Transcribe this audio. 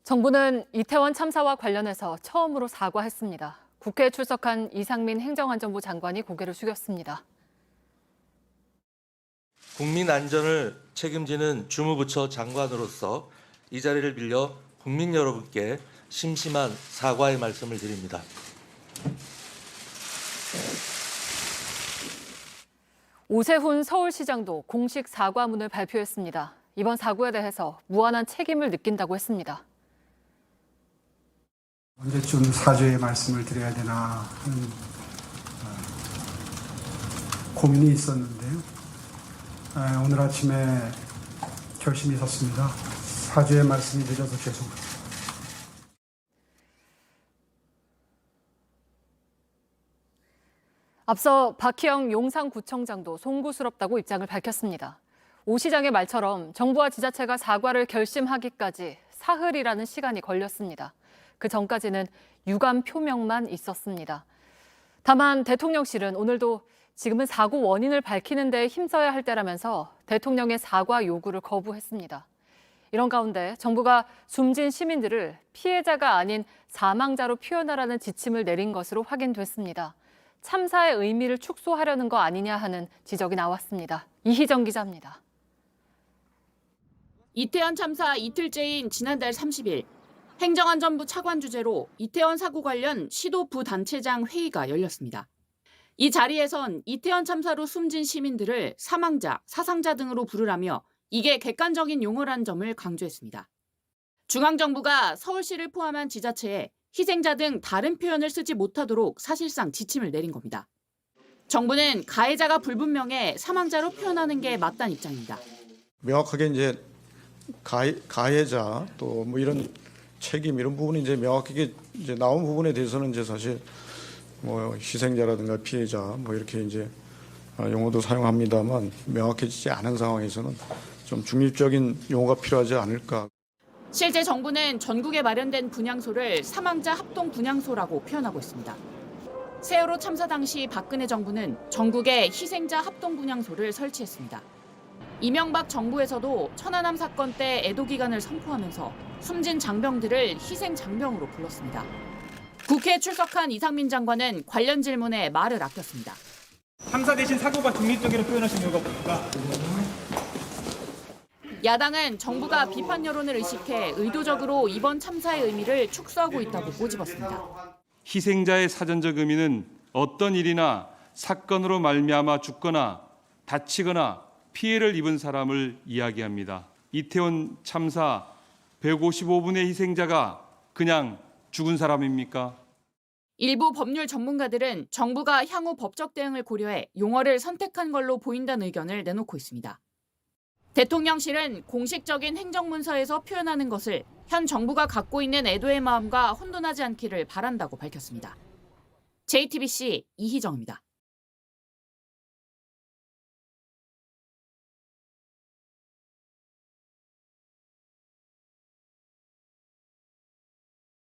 정부는 이태원 참사와 관련해서 처음으로 사과했습니다. 국회에 출석한 이상민 행정안전부 장관이 고개를 숙였습니다. 국민 안전을 책임지는 주무부처 장관으로서 이 자리를 빌려 국민 여러분께 심심한 사과의 말씀을 드립니다. 오세훈 서울시장도 공식 사과문을 발표했습니다. 이번 사고에 대해서 무한한 책임을 느낀다고 했습니다. 언제쯤 사죄의 말씀을 드려야 되나 하는 고민이 있었는데요. 오늘 아침에 결심이 섰습니다. 사죄의 말씀이 늦어서 죄송합니다. 앞서 박희영 용산구청장도 송구스럽다고 입장을 밝혔습니다. 오 시장의 말처럼 정부와 지자체가 사과를 결심하기까지 사흘이라는 시간이 걸렸습니다. 그 전까지는 유감 표명만 있었습니다. 다만 대통령실은 오늘도 지금은 사고 원인을 밝히는 데 힘써야 할 때라면서 대통령의 사과 요구를 거부했습니다. 이런 가운데 정부가 숨진 시민들을 피해자가 아닌 사망자로 표현하라는 지침을 내린 것으로 확인됐습니다. 참사의 의미를 축소하려는 거 아니냐 하는 지적이 나왔습니다. 이희정 기자입니다. 이태원 참사 이틀째인 지난달 30일 행정안전부 차관 주재로 이태원 사고 관련 시도 부단체장 회의가 열렸습니다. 이 자리에선 이태원 참사로 숨진 시민들을 사망자, 사상자 등으로 부르라며 이게 객관적인 용어란 점을 강조했습니다. 중앙정부가 서울시를 포함한 지자체에 희생자 등 다른 표현을 쓰지 못하도록 사실상 지침을 내린 겁니다. 정부는 가해자가 불분명해 사망자로 표현하는 게 맞다는 입장입니다. 명확하게 이제 가해자 또 뭐 이런 책임 이런 부분이 이제 명확하게 이제 나온 부분에 대해서는 이제 사실 뭐 희생자라든가 피해자 뭐 이렇게 이제 용어도 사용합니다만 명확해지지 않은 상황에서는 좀 중립적인 용어가 필요하지 않을까. 실제 정부는 전국에 마련된 분향소를 사망자 합동 분향소라고 표현하고 있습니다. 세월호 참사 당시 박근혜 정부는 전국에 희생자 합동 분향소를 설치했습니다. 이명박 정부에서도 천안함 사건 때 애도 기간을 선포하면서 숨진 장병들을 희생 장병으로 불렀습니다. 국회에 출석한 이상민 장관은 관련 질문에 말을 아꼈습니다. 참사 대신 사고가 중립적으로 표현하신 이유가 뭡니까? 야당은 정부가 비판 여론을 의식해 의도적으로 이번 참사의 의미를 축소하고 있다고 꼬집었습니다. 희생자의 사전적 의미는 어떤 일이나 사건으로 말미암아 죽거나 다치거나 피해를 입은 사람을 이야기합니다. 이태원 참사 155분의 희생자가 그냥 죽은 사람입니까? 일부 법률 전문가들은 정부가 향후 법적 대응을 고려해 용어를 선택한 걸로 보인다는 의견을 내놓고 있습니다. 대통령실은 공식적인 행정문서에서 표현하는 것을 현 정부가 갖고 있는 애도의 마음과 혼돈하지 않기를 바란다고 밝혔습니다. JTBC 이희정입니다.